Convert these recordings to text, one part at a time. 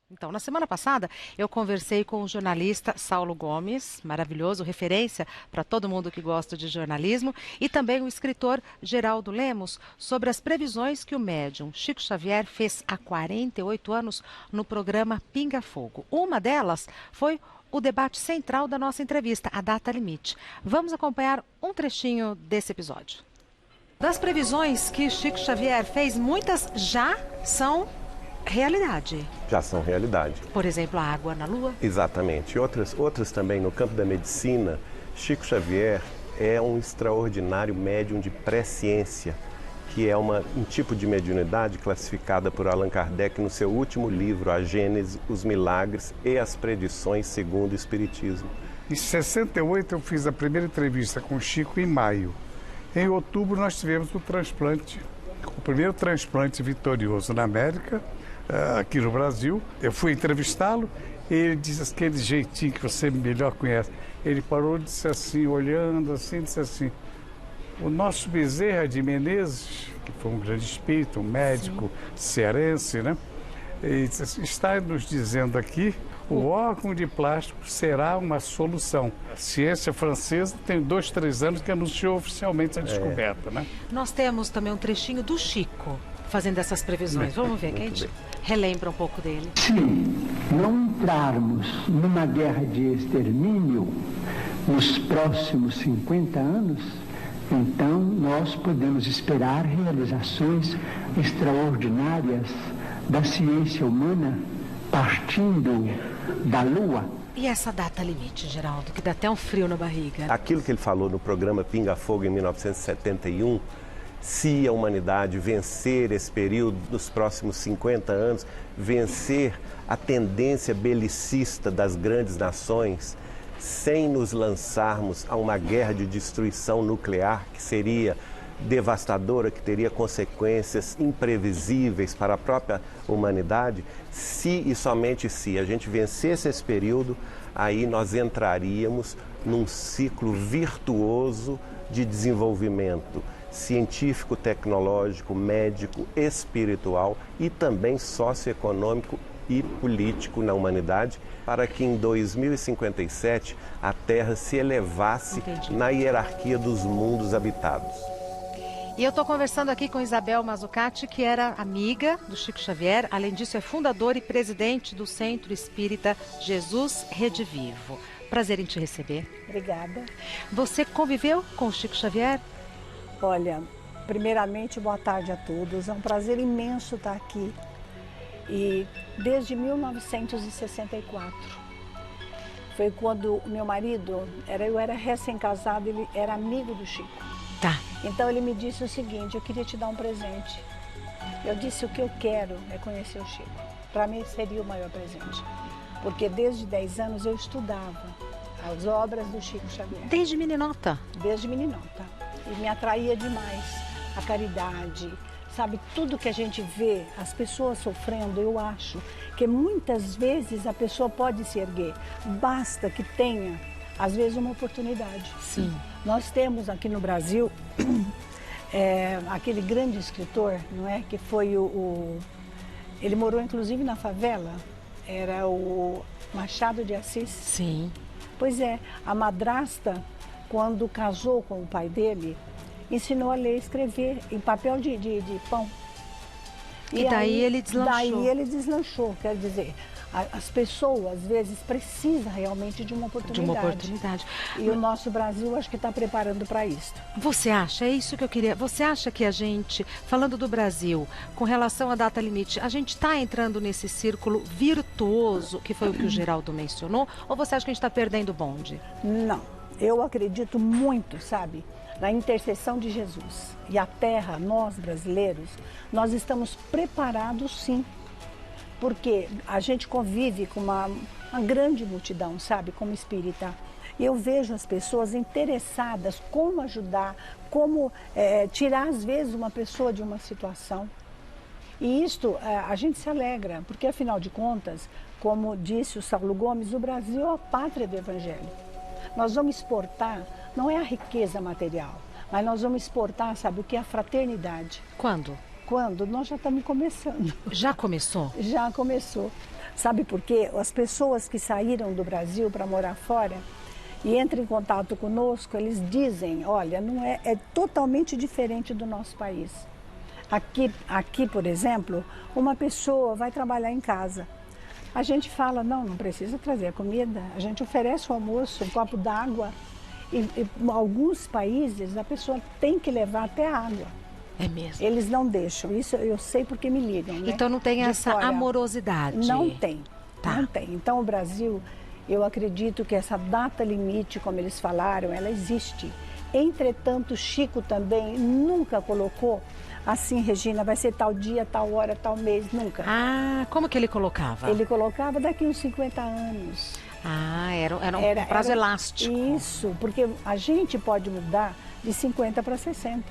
Então, na semana passada, eu conversei com o jornalista Saulo Gomes, maravilhoso, referência para todo mundo que gosta de jornalismo, e também o escritor Geraldo Lemos, sobre as previsões que o médium Chico Xavier fez há 48 anos no programa Pinga Fogo. Uma delas foi o debate central da nossa entrevista, a data limite. Vamos acompanhar um trechinho desse episódio. Das previsões que Chico Xavier fez, muitas já são realidade. Já são realidade. Por exemplo, a água na Lua. Exatamente. Outras também no campo da medicina. Chico Xavier é um extraordinário médium de presciência, que é um tipo de mediunidade classificada por Allan Kardec no seu último livro, A Gênese, os Milagres e as Predições segundo o Espiritismo. Em 68 eu fiz a primeira entrevista com o Chico em maio. Em outubro nós tivemos o transplante, o primeiro transplante vitorioso na América, aqui no Brasil. Eu fui entrevistá-lo e ele disse aquele jeitinho que você melhor conhece. Ele parou e disse assim, olhando assim, disse assim: o nosso Bezerra de Menezes, que foi um grande espírito, um médico cearense, né? Ele disse assim, está nos dizendo aqui, o órgão de plástico será uma solução. A ciência francesa tem 2, 3 anos que anunciou oficialmente a descoberta, né? Nós temos também um trechinho do Chico fazendo essas previsões. Vamos ver, que a gente relembra um pouco dele. Se não entrarmos numa guerra de extermínio nos próximos 50 anos, então nós podemos esperar realizações extraordinárias da ciência humana partindo da Lua. E essa data limite, Geraldo, que dá até um frio na barriga. Aquilo que ele falou no programa Pinga Fogo em 1971, se a humanidade vencer esse período nos próximos 50 anos, vencer a tendência belicista das grandes nações, sem nos lançarmos a uma guerra de destruição nuclear que seria devastadora, que teria consequências imprevisíveis para a própria humanidade, se e somente se a gente vencesse esse período, aí nós entraríamos num ciclo virtuoso de desenvolvimento científico, tecnológico, médico, espiritual e também socioeconômico e político na humanidade, para que em 2057 a Terra se elevasse na hierarquia dos mundos habitados. E eu estou conversando aqui com Isabel Mazzucati, que era amiga do Chico Xavier. Além disso, é fundadora e presidente do Centro Espírita Jesus Redivivo. Prazer em te receber. Obrigada. Você conviveu com o Chico Xavier? Olha, primeiramente, boa tarde a todos. É um prazer imenso estar aqui. E desde 1964, foi quando o meu marido, eu era recém-casado, ele era amigo do Chico. Tá. Então ele me disse o seguinte, eu queria te dar um presente. Eu disse, o que eu quero é conhecer o Chico. Para mim seria o maior presente. Porque desde 10 anos eu estudava as obras do Chico Xavier. Desde meninota? Desde meninota. E me atraía demais a caridade, sabe? Tudo que a gente vê, as pessoas sofrendo, eu acho que muitas vezes a pessoa pode se erguer. Basta que tenha, às vezes, uma oportunidade. Sim. Nós temos aqui no Brasil aquele grande escritor, não é? Que foi ele morou inclusive na favela, era o Machado de Assis. Sim. Pois é, a madrasta, quando casou com o pai dele, ensinou a ler e escrever em papel de pão. E daí ele deslanchou. Daí ele deslanchou, quer dizer, as pessoas às vezes precisam realmente de uma oportunidade. De uma oportunidade. E o nosso Brasil acho que está preparando para isso. Você acha, é isso que eu queria, você acha que a gente, falando do Brasil, com relação à data limite, a gente está entrando nesse círculo virtuoso, que foi o que o Geraldo mencionou, ou você acha que a gente está perdendo o bonde? Não, eu acredito muito, sabe, na intercessão de Jesus. E a Terra, nós brasileiros, nós estamos preparados sim. Porque a gente convive com uma grande multidão, sabe, como espírita. E eu vejo as pessoas interessadas como ajudar, como tirar às vezes uma pessoa de uma situação. E isto a gente se alegra, porque afinal de contas, como disse o Saulo Gomes, o Brasil é a pátria do Evangelho. Nós vamos exportar, não é a riqueza material, mas nós vamos exportar, sabe o que? A fraternidade. Quando? Quando? Nós já estamos começando. Já começou? Já começou. Sabe por quê? As pessoas que saíram do Brasil para morar fora e entram em contato conosco, eles dizem, olha, não é totalmente diferente do nosso país. Aqui, por exemplo, uma pessoa vai trabalhar em casa. A gente fala, não precisa trazer comida, a gente oferece o almoço, um copo d'água. E em alguns países a pessoa tem que levar até a água. É mesmo? Eles não deixam, isso eu sei porque me ligam, né? Então não tem De essa fora. amorosidade? Não tem, Tá. não tem. Então o Brasil, eu acredito que essa data limite, como eles falaram, ela existe. Entretanto, Chico também nunca colocou assim, Regina, vai ser tal dia, tal hora, tal mês, nunca. Ah, como que ele colocava? Ele colocava daqui uns 50 anos. Ah, era um prazo elástico. Isso, porque a gente pode mudar de 50 para 60,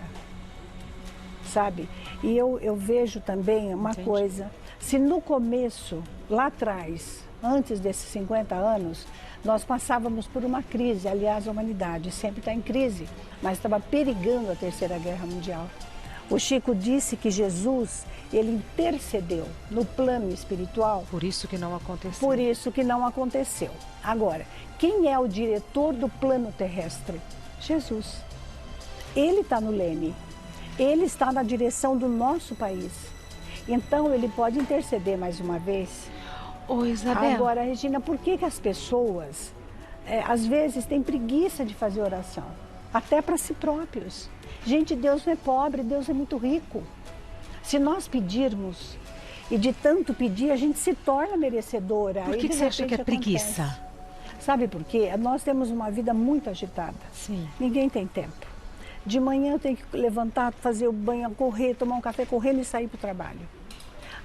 sabe? E eu vejo também uma Entendi. coisa, se no começo, lá atrás, antes desses 50 anos, nós passávamos por uma crise, aliás, a humanidade sempre está em crise, mas estava perigando a Terceira Guerra Mundial. O Chico disse que Jesus, ele intercedeu no plano espiritual. Por isso que não aconteceu. Por isso que não aconteceu. Agora, quem é o diretor do plano terrestre? Jesus. Ele está no leme. Ele está na direção do nosso país. Então, ele pode interceder mais uma vez. Ô, Isabel. Agora, Regina, por que as pessoas, às vezes, têm preguiça de fazer oração? Até para si próprios. Gente, Deus não é pobre, Deus é muito rico. Se nós pedirmos, e de tanto pedir, a gente se torna merecedora. Por que você acha que é preguiça? Acontece. Sabe por quê? Nós temos uma vida muito agitada. Sim. Ninguém tem tempo. De manhã eu tenho que levantar, fazer o banho, correr, tomar um café correndo e sair para o trabalho.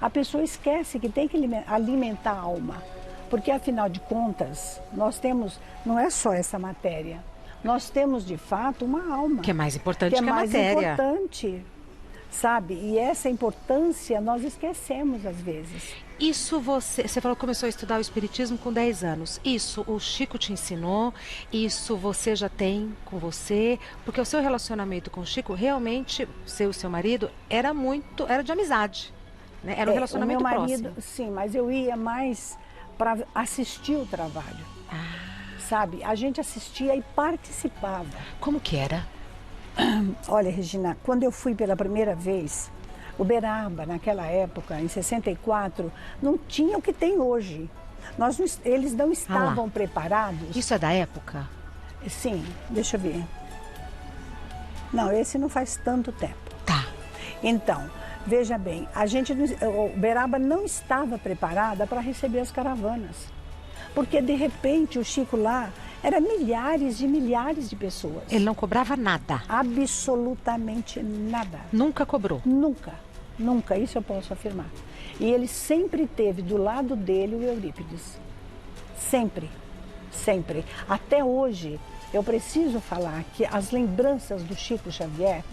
A pessoa esquece que tem que alimentar a alma. Porque, afinal de contas, nós temos, não é só essa matéria, nós temos, de fato, uma alma. Que é mais importante que a mais matéria. Importante, sabe? E essa importância nós esquecemos às vezes. Isso você falou que começou a estudar o Espiritismo com 10 anos. Isso o Chico te ensinou? Isso você já tem com você? Porque o seu relacionamento com o Chico, realmente, o seu marido, era de amizade. Né? Era um relacionamento o meu marido, próximo. Sim, mas eu ia mais para assistir o trabalho. Sabe? A gente assistia e participava. Como que era? Olha, Regina, quando eu fui pela primeira vez, Uberaba, naquela época, em 64, não tinha o que tem hoje. Eles não estavam preparados. Isso é da época? Sim, deixa eu ver. Não, esse não faz tanto tempo. Tá. Então, veja bem, Uberaba não estava preparada para receber as caravanas. Porque, de repente, o Chico lá era milhares de pessoas. Ele não cobrava nada? Absolutamente nada. Nunca cobrou? Nunca, nunca, isso eu posso afirmar. E ele sempre teve do lado dele o Eurípides. Sempre, sempre. Até hoje, eu preciso falar que as lembranças do Chico Xavier,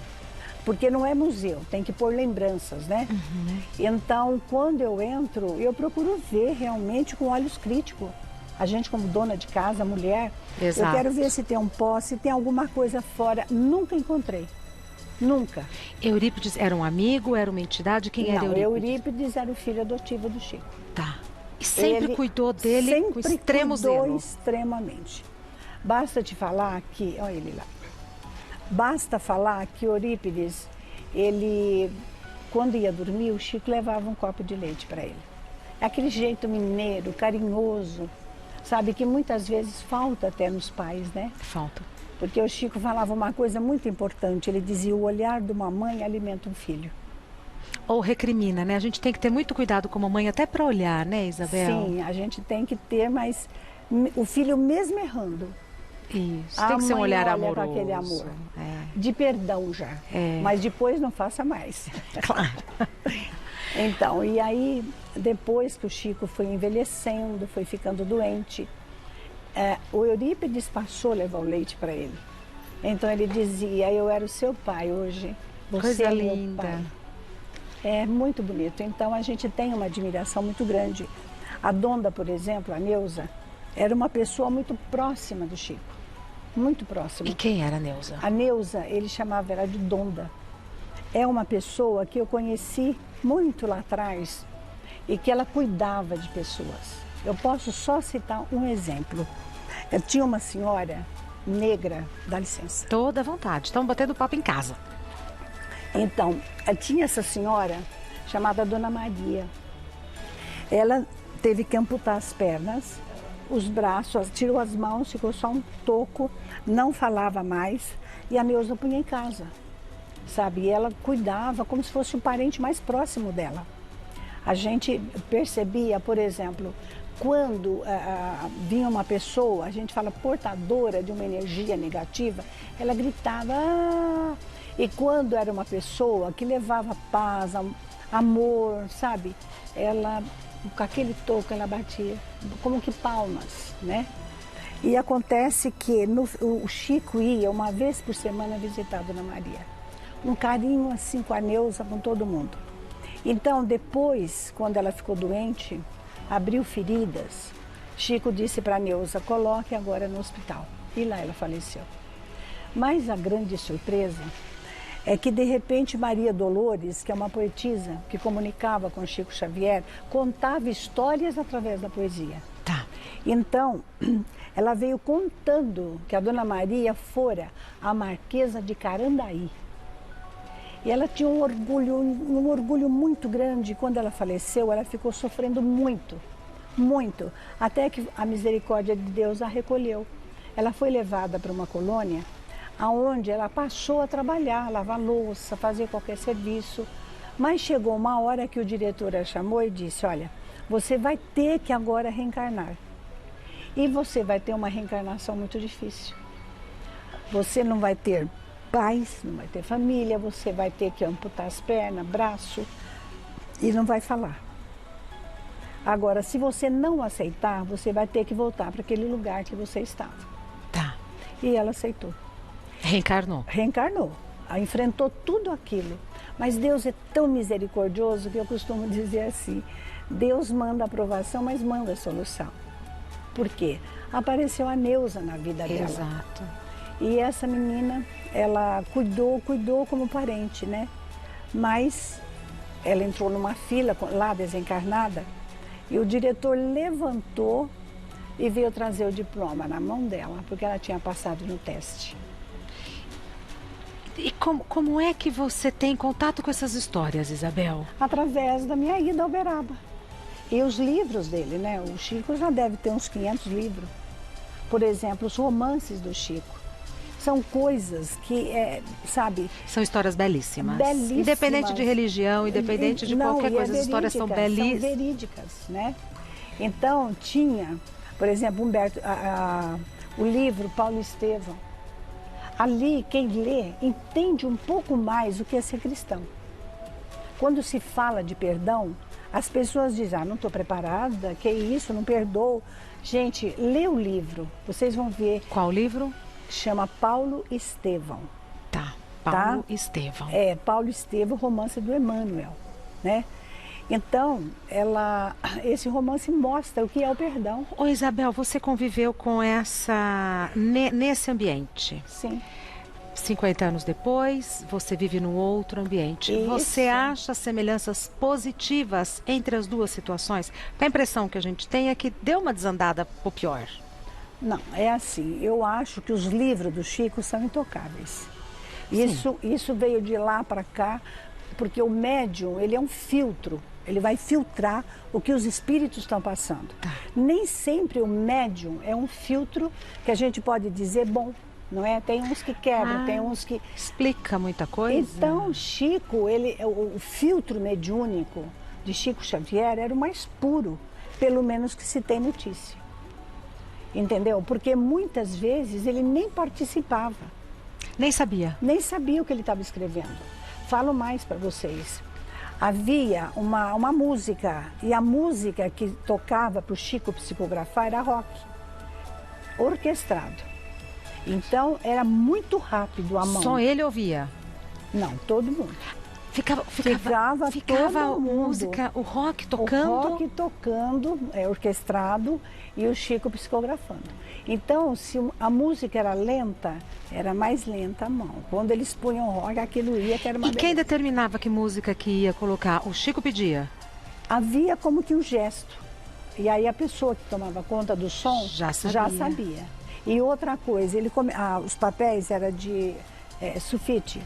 porque não é museu, tem que pôr lembranças, né? Uhum. Então, quando eu entro, eu procuro ver realmente com olhos críticos. A gente, como dona de casa, mulher, Exato. Eu quero ver se tem um pó, se tem alguma coisa fora. Nunca encontrei. Nunca. Eurípides era um amigo, era uma entidade? Quem era Eurípides? Eurípides era o filho adotivo do Chico. Tá. E sempre cuidou dele com extremo cuidou zelo? Extremamente. Basta te falar que... Olha ele lá. Basta falar que Eurípides, ele... Quando ia dormir, o Chico levava um copo de leite para ele. Aquele jeito mineiro, carinhoso, sabe, que muitas vezes falta até nos pais, né? Falta. Porque o Chico falava uma coisa muito importante, ele dizia, o olhar de uma mãe alimenta um filho. Ou recrimina, né? A gente tem que ter muito cuidado como mãe, até para olhar, né, Isabel? Sim, a gente tem que ter, mas o filho mesmo errando. Isso, tem que ser um olhar amoroso. Com aquele amor, É. de perdão já, mas depois não faça mais. Claro. Então, e aí, depois que o Chico foi envelhecendo, foi ficando doente, o Eurípides passou a levar o leite para ele. Então ele dizia, eu era o seu pai hoje, você Coisa é meu linda. pai. É muito bonito, então a gente tem uma admiração muito grande. A Donda, por exemplo, a Neuza, era uma pessoa muito próxima do Chico, muito próxima. E quem era a Neuza? A Neuza, ele chamava ela de Donda. É uma pessoa que eu conheci muito lá atrás e que ela cuidava de pessoas. Eu posso só citar um exemplo. Eu tinha uma senhora negra, dá licença. Toda à vontade. Estamos batendo papo em casa. Então, tinha essa senhora chamada Dona Maria. Ela teve que amputar as pernas, os braços, tirou as mãos, ficou só um toco, não falava mais, e a Neuza punha em casa, sabe? E ela cuidava como se fosse o parente mais próximo dela. A gente percebia, por exemplo, quando vinha uma pessoa, a gente fala portadora de uma energia negativa, ela gritava, ah! E quando era uma pessoa que levava paz, amor, sabe? Ela, com aquele toco, ela batia, como que palmas, né? E acontece que o Chico ia uma vez por semana visitar a Dona Maria. Um carinho assim com a Neuza, com todo mundo. Então, depois, quando ela ficou doente, abriu feridas, Chico disse para a Neuza, coloque agora no hospital. E lá ela faleceu. Mas a grande surpresa é que, de repente, Maria Dolores, que é uma poetisa que comunicava com Chico Xavier, contava histórias através da poesia. Tá. Então, ela veio contando que a Dona Maria fora a Marquesa de Carandaí. E ela tinha um orgulho muito grande. Quando ela faleceu, ela ficou sofrendo muito, muito, até que a misericórdia de Deus a recolheu. Ela foi levada para uma colônia, onde ela passou a trabalhar, lavar louça, fazer qualquer serviço. Mas chegou uma hora que o diretor a chamou e disse, olha, você vai ter que agora reencarnar. E você vai ter uma reencarnação muito difícil. Você não vai ter paz, não vai ter família, você vai ter que amputar as pernas, braço e não vai falar. Agora, se você não aceitar, você vai ter que voltar para aquele lugar que você estava. Tá. E ela aceitou. Reencarnou. Reencarnou. Ela enfrentou tudo aquilo. Mas Deus é tão misericordioso que eu costumo dizer assim, Deus manda aprovação, mas manda solução. Por quê? Apareceu a Neuza na vida dela. Exato. E essa menina, ela cuidou como parente, né? Mas ela entrou numa fila lá desencarnada e o diretor levantou e veio trazer o diploma na mão dela, porque ela tinha passado no teste. E como é que você tem contato com essas histórias, Isabel? Através da minha ida ao Uberaba. E os livros dele, né? O Chico já deve ter uns 500 livros. Por exemplo, os romances do Chico. São coisas que, sabe... São histórias belíssimas. Belíssimas. Independente de religião, independente de qualquer coisa, as histórias são belíssimas. São verídicas, né? Então, tinha, por exemplo, o livro Paulo Estevão. Ali, quem lê, entende um pouco mais o que é ser cristão. Quando se fala de perdão, as pessoas dizem, não estou preparada, que isso, não perdoo. Gente, lê o livro, vocês vão ver. Qual livro? Chama Paulo Estevão. Tá, Paulo Estevão. É, Paulo Estevão, romance do Emmanuel, né? Então, esse romance mostra o que é o perdão. Ô Isabel, você conviveu com nesse ambiente? Sim. 50 anos depois, você vive num outro ambiente. Isso. Você acha semelhanças positivas entre as duas situações? A impressão que a gente tem é que deu uma desandada pro pior. Não, é assim, eu acho que os livros do Chico são intocáveis. Isso veio de lá para cá, porque o médium, ele é um filtro, ele vai filtrar o que os espíritos estão passando. Tá. Nem sempre o médium é um filtro que a gente pode dizer bom, não é? Tem uns que quebram, tem uns que... Explica muita coisa. Então, Chico, o filtro mediúnico de Chico Xavier era o mais puro, pelo menos que se tem notícia. Entendeu? Porque muitas vezes ele nem participava. Nem sabia. Nem sabia o que ele estava escrevendo. Falo mais para vocês. Havia uma música, e a música que tocava para o Chico psicografar era rock, orquestrado. Então era muito rápido a mão. Só ele ouvia? Não, todo mundo. Ficava todo mundo. Música, o rock tocando? O rock tocando, orquestrado, e o Chico psicografando. Então, se a música era lenta, era mais lenta a mão. Quando eles punham rock, aquilo ia, que era uma E quem determinava que música que ia colocar? O Chico pedia? havia como que um gesto. E aí a pessoa que tomava conta do som Já já sabia. sabia. E outra coisa, os papéis eram de sulfite.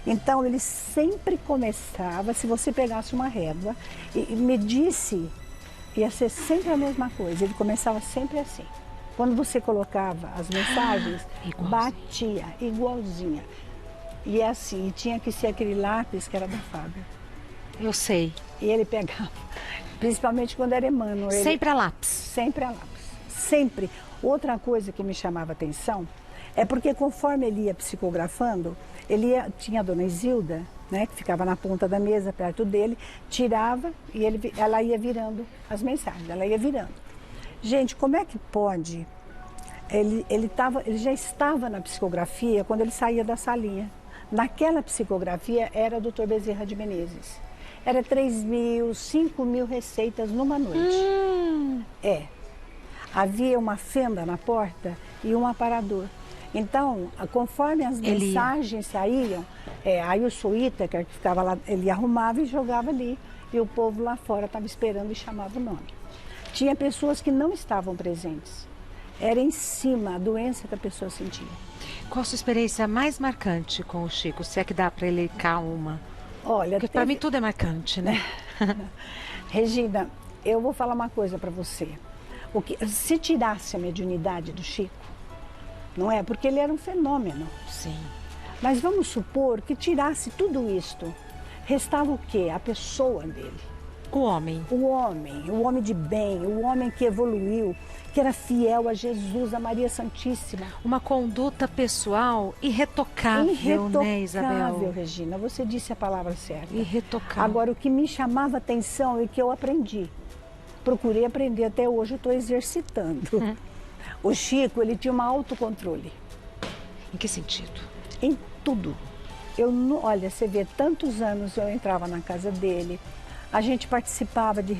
Então ele sempre começava, se você pegasse uma régua e medisse, ia ser sempre a mesma coisa. Ele começava sempre assim. Quando você colocava as mensagens, igualzinho. batia igualzinha. E assim, e tinha que ser aquele lápis que era da Fábio. Eu sei. E ele pegava, principalmente quando era Emmanuel. Sempre a lápis. Sempre a lápis. Sempre. Outra coisa que me chamava atenção é porque conforme ele ia psicografando, tinha a dona Isilda, né, que ficava na ponta da mesa perto dele, tirava e ela ia virando as mensagens, ela ia virando. Gente, como é que pode? Ele já estava na psicografia quando ele saía da salinha. Naquela psicografia era o Dr. Bezerra de Menezes. Era 3.000, 5.000 receitas numa noite. Havia uma fenda na porta e um aparador. Então, conforme as mensagens saíam, aí o seu Ítacar, que ficava lá, ele arrumava e jogava ali. E o povo lá fora estava esperando e chamava o nome. Tinha pessoas que não estavam presentes. Era em cima a doença que a pessoa sentia. Qual a sua experiência mais marcante com o Chico? Se é que dá para elencar uma. Olha, Porque para mim tudo é marcante, né? Regina, eu vou falar uma coisa para você. Se tirasse a mediunidade do Chico, não é? Porque ele era um fenômeno. Sim. Mas vamos supor que tirasse tudo isto. Restava o quê? A pessoa dele. O homem. O homem de bem, o homem que evoluiu, que era fiel a Jesus, a Maria Santíssima. Uma conduta pessoal irretocável, né, Isabel? Regina, você disse a palavra certa. Irretocável. Agora, o que me chamava atenção e que eu aprendi, procurei aprender até hoje, eu estou exercitando. O Chico, ele tinha um autocontrole. Em que sentido? Em tudo. Olha, você vê, tantos anos eu entrava na casa dele, a gente participava de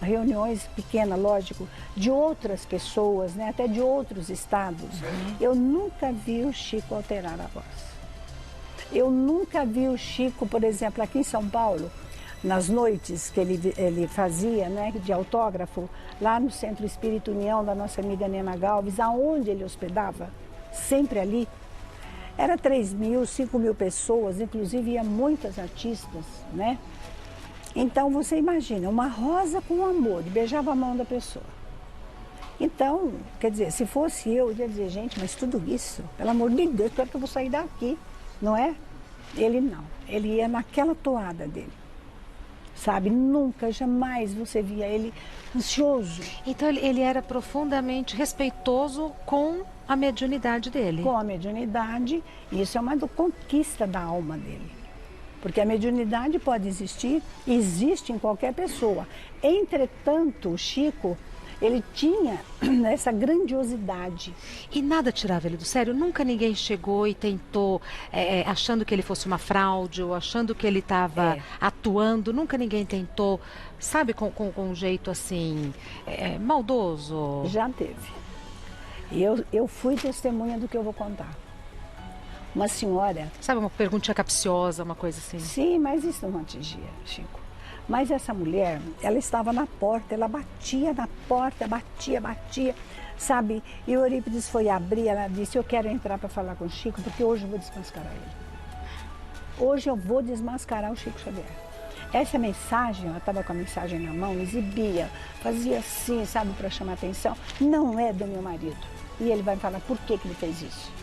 reuniões pequenas, lógico, de outras pessoas, né, até de outros estados. Eu nunca vi o Chico alterar a voz. Eu nunca vi o Chico, por exemplo, aqui em São Paulo, nas noites que ele fazia, né, de autógrafo, lá no Centro Espírito União da nossa amiga Nena Galves, aonde ele hospedava, sempre ali, era 3.000, 5.000 pessoas, inclusive ia muitas artistas, né? Então você imagina, uma rosa com amor, beijava a mão da pessoa. Então, quer dizer, se fosse eu ia dizer, gente, mas tudo isso, pelo amor de Deus, claro que eu vou sair daqui, não é? Ele não, ele ia naquela toada dele. Sabe, nunca, jamais você via ele ansioso. Então ele era profundamente respeitoso com a mediunidade dele. Com a mediunidade, isso é uma conquista da alma dele. Porque a mediunidade pode existir, existe em qualquer pessoa. Entretanto, o Chico, ele tinha essa grandiosidade. E nada tirava ele do sério? Nunca ninguém chegou e tentou, achando que ele fosse uma fraude ou achando que ele estava atuando. Nunca ninguém tentou, sabe, com um jeito assim, maldoso? Já teve. Eu fui testemunha do que eu vou contar. Uma senhora... Sabe, uma perguntinha capciosa, uma coisa assim? Sim, mas isso não atingia, Chico. Mas essa mulher, ela estava na porta, ela batia na porta, batia, sabe? E o Eurípides foi abrir, ela disse, eu quero entrar para falar com o Chico, porque hoje eu vou desmascarar ele. Hoje eu vou desmascarar o Chico Xavier. Essa mensagem, ela estava com a mensagem na mão, exibia, fazia assim, sabe, para chamar atenção. Não é do meu marido. E ele vai falar por que ele fez isso.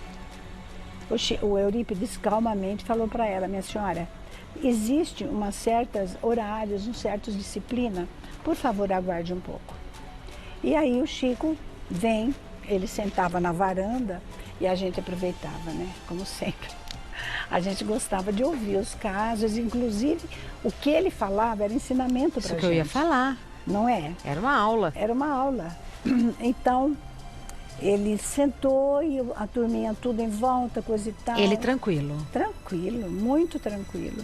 O Eurípides calmamente falou para ela, minha senhora, existe umas certas horários, uma certa disciplina, por favor aguarde um pouco. E aí o Chico vem, ele sentava na varanda e a gente aproveitava, né, como sempre. A gente gostava de ouvir os casos, inclusive o que ele falava era ensinamento para a gente. Isso que eu ia falar. Não é? Era uma aula. Era uma aula. Então... ele sentou e a turminha tudo em volta, coisa e tal. Ele tranquilo? Tranquilo, muito tranquilo.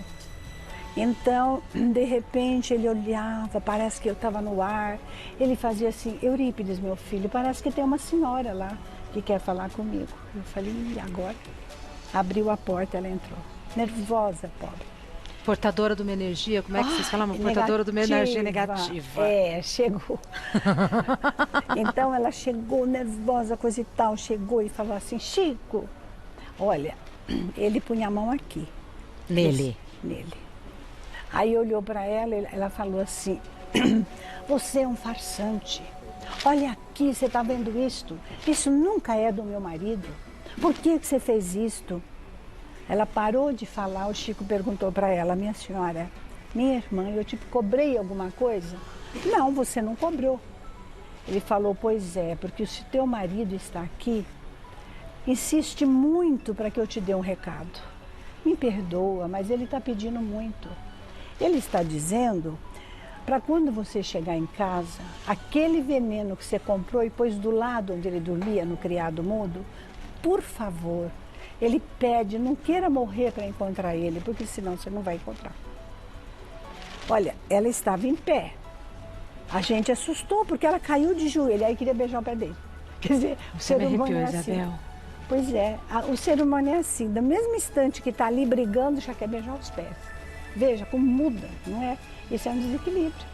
Então, de repente, ele olhava, parece que eu estava no ar. Ele fazia assim, Eurípides, meu filho, parece que tem uma senhora lá que quer falar comigo. Eu falei, e agora? Abriu a porta, ela entrou. Nervosa, pobre. Portadora de uma energia, como é que vocês falam? Portadora de uma energia negativa. É, chegou. Então ela chegou nervosa, coisa e tal, chegou e falou assim, Chico, olha, ele punha a mão aqui. Nele? Nele. Aí olhou para ela, ela falou assim, você é um farsante. Olha aqui, você está vendo isto? Isso nunca é do meu marido. Por que você fez isto? Ela parou de falar, o Chico perguntou para ela, minha senhora, minha irmã, eu te cobrei alguma coisa? Não, você não cobrou. Ele falou, pois é, porque se teu marido está aqui, insiste muito para que eu te dê um recado. Me perdoa, mas ele está pedindo muito. Ele está dizendo, para quando você chegar em casa, aquele veneno que você comprou e pôs do lado onde ele dormia, no criado mudo, por favor, ele pede, não queira morrer para encontrar ele, porque senão você não vai encontrar. Olha, ela estava em pé. A gente assustou, porque ela caiu de joelho, aí queria beijar o pé dele. Quer dizer, o ser humano é assim. Isabel. Pois é, o ser humano é assim, do mesmo instante que está ali brigando, já quer beijar os pés. Veja como muda, não é? Isso é um desequilíbrio.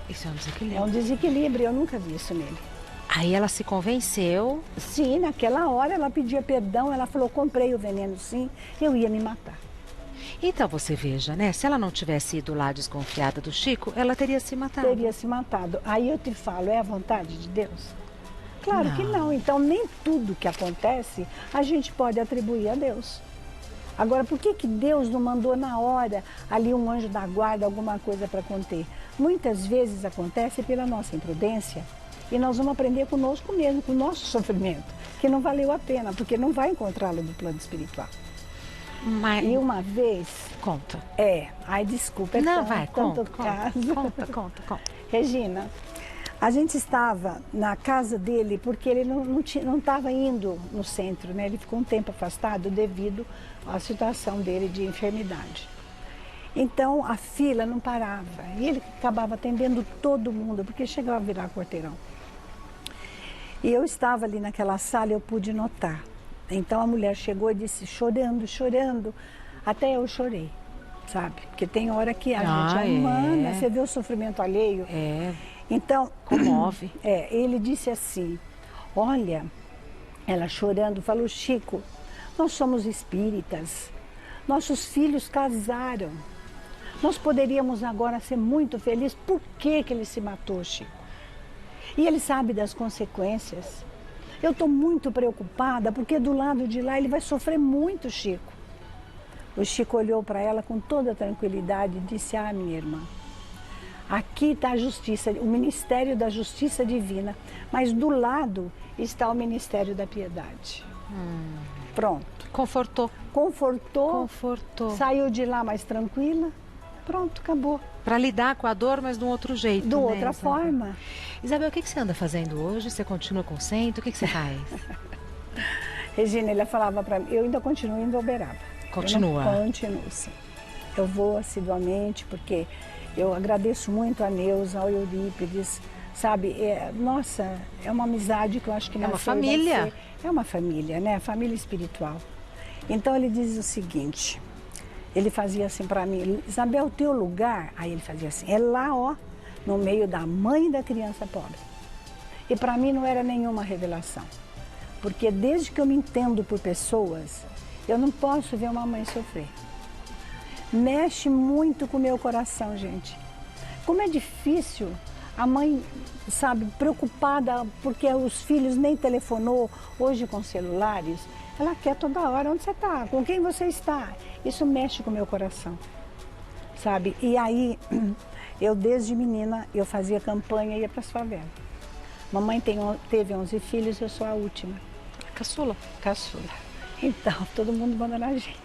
Isso é um desequilíbrio. É um desequilíbrio, eu nunca vi isso nele. Aí ela se convenceu. Sim, naquela hora ela pedia perdão, ela falou, comprei o veneno sim, eu ia me matar. Então você veja, né? Se ela não tivesse ido lá desconfiada do Chico, ela teria se matado. Teria se matado. Aí eu te falo, é a vontade de Deus? Claro que não. Então nem tudo que acontece a gente pode atribuir a Deus. Agora, por que Deus não mandou na hora ali um anjo da guarda, alguma coisa para conter? Muitas vezes acontece pela nossa imprudência. E nós vamos aprender conosco mesmo, com o nosso sofrimento, que não valeu a pena, porque não vai encontrá-lo no plano espiritual. Mas... E uma vez... Conta. Ai, desculpa, é não, tanto caso. Conta. Regina, a gente estava na casa dele porque ele não estava indo no centro, né? Ele ficou um tempo afastado devido à situação dele de enfermidade. Então a fila não parava e ele acabava atendendo todo mundo, porque chegava a virar quarteirão. E eu estava ali naquela sala e eu pude notar. Então a mulher chegou e disse, chorando, até eu chorei, sabe? Porque tem hora que a gente é humana, você vê o sofrimento alheio. Então, comove. Ele disse assim, olha, ela chorando, falou, Chico, nós somos espíritas, nossos filhos casaram, nós poderíamos agora ser muito felizes, por que ele se matou, Chico? E ele sabe das consequências. Eu estou muito preocupada, porque do lado de lá ele vai sofrer muito, Chico. O Chico olhou para ela com toda tranquilidade e disse, minha irmã, aqui está a justiça, o Ministério da Justiça Divina, mas do lado está o Ministério da Piedade. Pronto. Confortou. Saiu de lá mais tranquila. Pronto, acabou. Para lidar com a dor, mas de um outro jeito, de outra forma. Isabel, o que você anda fazendo hoje? Você continua com o centro? O que você faz? Regina, ele falava para mim, eu ainda continuo indo ao Uberaba. Continua? Continuo, sim. Eu vou assiduamente, porque eu agradeço muito a Neuza, ao Eurípides, sabe? Nossa, é uma amizade que eu acho que é uma família. É uma família, né? Família espiritual. Então ele diz o seguinte, ele fazia assim para mim, Isabel, o teu lugar, aí ele fazia assim, é lá, ó, no meio da mãe e da criança pobre. E para mim não era nenhuma revelação, porque desde que eu me entendo por pessoas, eu não posso ver uma mãe sofrer. Mexe muito com o meu coração, gente. Como é difícil a mãe, sabe, preocupada porque os filhos nem telefonou, hoje com celulares, ela quer toda hora, onde você está, com quem você está. Isso mexe com o meu coração, sabe? E aí, eu desde menina, eu fazia campanha e ia para as favelas. Mamãe teve 11 filhos, eu sou a última. Caçula? Caçula. Então, todo mundo manda na gente.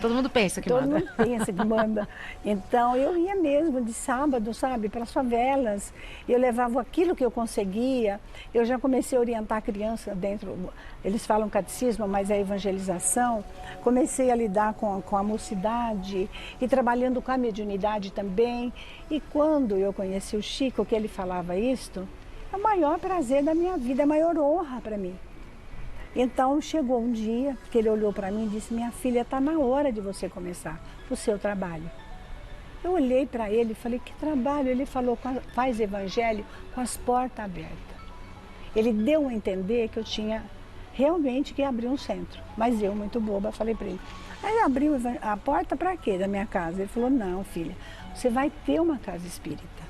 Todo mundo pensa que manda. Todo mundo pensa que manda. Então, eu ia mesmo de sábado, sabe, para as favelas. Eu levava aquilo que eu conseguia. Eu já comecei a orientar a criança dentro, eles falam catecismo, mas é evangelização. Comecei a lidar com a mocidade e trabalhando com a mediunidade também. E quando eu conheci o Chico, que ele falava isto, é o maior prazer da minha vida, é a maior honra para mim. Então chegou um dia que ele olhou para mim e disse: minha filha, está na hora de você começar o seu trabalho. Eu olhei para ele e falei: que trabalho? Ele falou: faz evangelho com as portas abertas. Ele deu a entender que eu tinha realmente que abrir um centro. Mas eu, muito boba, falei para ele: aí abriu a porta para quê da minha casa? Ele falou: não, filha, você vai ter uma casa espírita.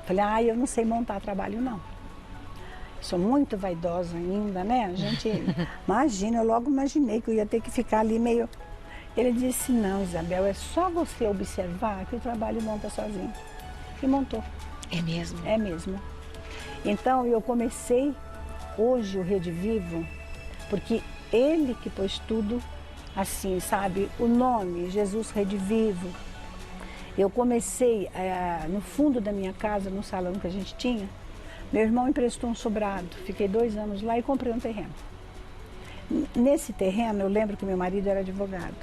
Falei: eu não sei montar trabalho, não. Sou muito vaidosa ainda, né? A gente imagina, eu logo imaginei que eu ia ter que ficar ali meio... Ele disse: não, Isabel, é só você observar que o trabalho monta sozinho. E montou. É mesmo? É mesmo. Então eu comecei hoje o Rede Vivo, porque ele que pôs tudo assim, sabe? O nome, Jesus Rede Vivo. Eu comecei no fundo da minha casa, no salão que a gente tinha. Meu irmão emprestou um sobrado, fiquei 2 anos lá e comprei um terreno. Nesse terreno, eu lembro que meu marido era advogado.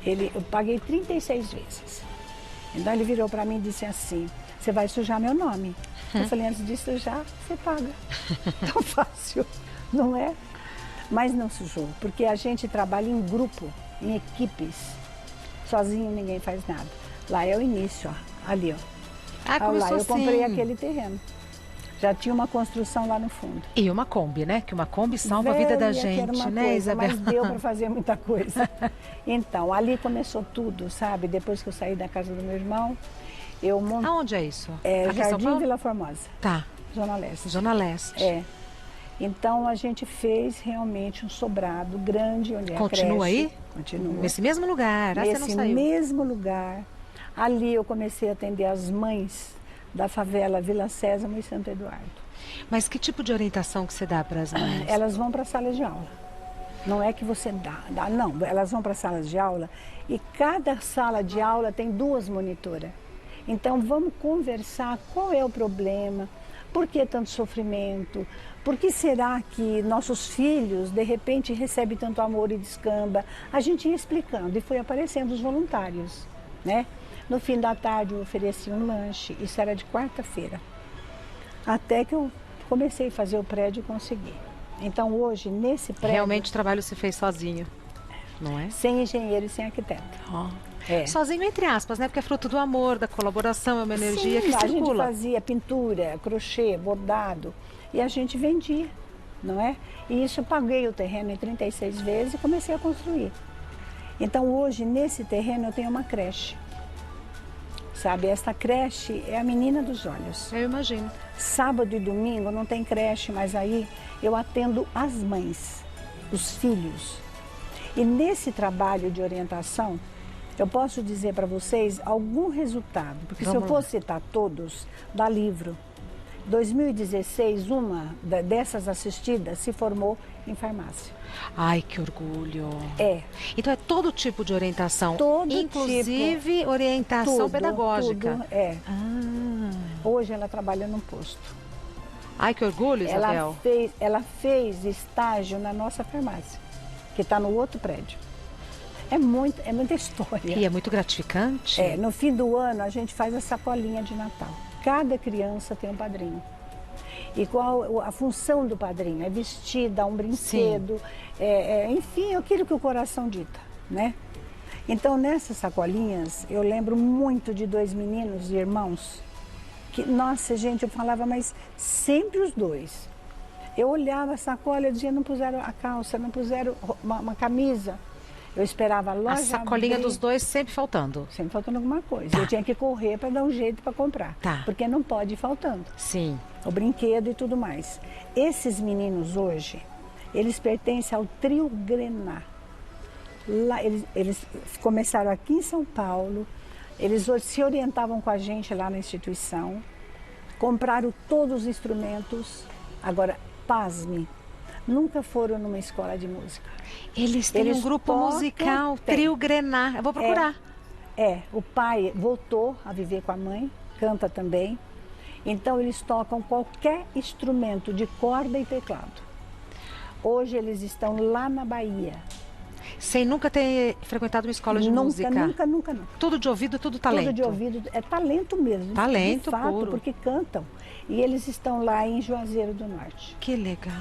Eu paguei 36 vezes. Então ele virou para mim e disse assim: você vai sujar meu nome. Eu falei: antes de sujar, você paga. Tão fácil, não é? Mas não sujou, porque a gente trabalha em grupo, em equipes. Sozinho ninguém faz nada. Lá é o início, ó, ali, ó. Lá eu comprei aquele terreno. Já tinha uma construção lá no fundo. E uma Kombi, né? Que uma Kombi salva a vida da gente, né, coisa, Isabel? mas deu para fazer muita coisa. Então, ali começou tudo, sabe? Depois que eu saí da casa do meu irmão, eu montei... Aonde é isso? É, Aqui em São Jardim Paulo? Vila Formosa. Tá. Zona Leste. Zona Leste. É. Então, a gente fez realmente um sobrado grande, onde é a Continua creche. aí? Continua. Nesse mesmo lugar? Você não Nesse saiu? mesmo lugar. Ali eu comecei a atender as mães da favela Vila Sésamo e Santo Eduardo. Mas que tipo de orientação que você dá para as mães? Elas vão para a sala de aula. Não é que você dá, não. Elas vão para a sala de aula e cada sala de aula tem 2 monitoras. Então vamos conversar qual é o problema, por que tanto sofrimento, por que será que nossos filhos de repente recebem tanto amor e descamba. A gente ia explicando e foi aparecendo os voluntários, né? No fim da tarde eu ofereci um lanche, isso era de quarta-feira. Até que eu comecei a fazer o prédio e consegui. Então hoje, nesse prédio... Realmente o trabalho se fez sozinho, não é? Sem engenheiro e sem arquiteto. Oh. É. Sozinho entre aspas, né? Porque é fruto do amor, da colaboração, é uma energia que a circula. gente fazia pintura, crochê, bordado e a gente vendia, não é? E isso eu paguei o terreno em 36 vezes e comecei a construir. Então hoje, nesse terreno, eu tenho uma creche. Sabe, esta creche é a menina dos olhos. Eu imagino. Sábado e domingo não tem creche, mas aí eu atendo as mães, os filhos. E nesse trabalho de orientação, eu posso dizer para vocês algum resultado, porque se eu for citar todos, dá livro. 2016, uma dessas assistidas se formou em farmácia. Ai, que orgulho. É. Então é todo tipo de orientação, Todo inclusive tipo, orientação pedagógica. Tudo, é. Hoje ela trabalha num posto. Ai, que orgulho, Isabel. Ela fez estágio na nossa farmácia, que está no outro prédio. É muita história. E é muito gratificante. É, no fim do ano a gente faz a sacolinha de Natal. Cada criança tem um padrinho. E qual a função do padrinho? É vestir, dar um brinquedo, enfim, aquilo que o coração dita, né? Então, nessas sacolinhas, eu lembro muito de 2 meninos e irmãos, que, nossa, gente, eu falava, mas sempre os 2. Eu olhava a sacola e dizia: não puseram a calça, não puseram uma camisa. Eu esperava a loja A sacolinha abrir, dos 2 sempre faltando. sempre faltando alguma coisa. Eu tinha que correr para dar um jeito para comprar, porque não pode ir faltando. Sim. O brinquedo e tudo mais. Esses meninos hoje, eles pertencem ao trio Grená. Lá, eles começaram aqui em São Paulo, eles se orientavam com a gente lá na instituição, compraram todos os instrumentos. Agora, pasme, nunca foram numa escola de música. Eles têm um grupo musical, Trio Grená. Eu vou procurar. O pai voltou a viver com a mãe, canta também. Então eles tocam qualquer instrumento de corda e teclado. Hoje eles estão lá na Bahia. Sem nunca ter frequentado uma escola de música? Nunca. Tudo de ouvido, tudo talento? Tudo de ouvido, é talento mesmo. Talento de fato, puro. porque cantam. E eles estão lá em Juazeiro do Norte. Que legal.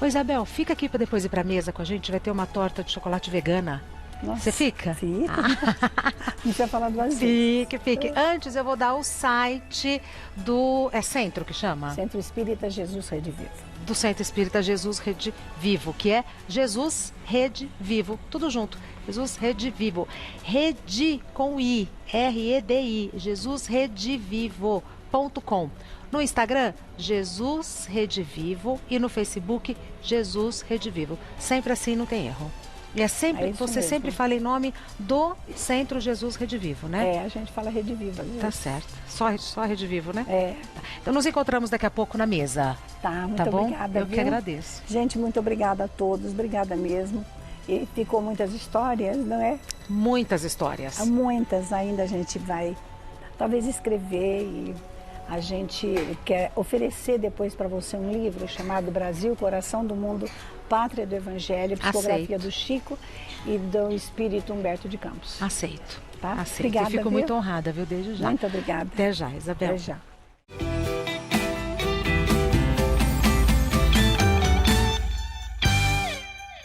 Ô Isabel, fica aqui para depois ir para a mesa com a gente, vai ter uma torta de chocolate vegana. Nossa, Você fica? Fica. Não precisa falar duas vezes. Fique, fique. Antes eu vou dar o site do... É Centro que chama? Centro Espírita Jesus Rede Vivo. Do Centro Espírita Jesus Rede Vivo, que é Jesus Rede Vivo, tudo junto. Jesus Rede Vivo. Rede com I, R-E-D-I, jesusredevivo.com. No Instagram, Jesus Rede Vivo e no Facebook, Jesus Rede Vivo. Sempre assim, não tem erro. E é sempre, você mesmo. sempre fala em nome do Centro Jesus Rede Vivo, né? É, a gente fala Rede Viva. Tá certo. Só Rede Vivo, né? É. Então nos encontramos daqui a pouco na mesa. Tá, muito Tá bom? obrigada. Eu que viu? agradeço. Gente, muito obrigada a todos, obrigada mesmo. E ficou muitas histórias, não é? Muitas histórias. Há muitas ainda a gente vai talvez escrever e a gente quer oferecer depois para você um livro chamado Brasil, Coração do Mundo, Pátria do Evangelho, psicografia do Chico e do Espírito Humberto de Campos. Aceito. Tá? Aceito. Obrigada, Eu fico viu? muito honrada, viu? Desde já. Muito obrigada. Até já, Isabel. Até já.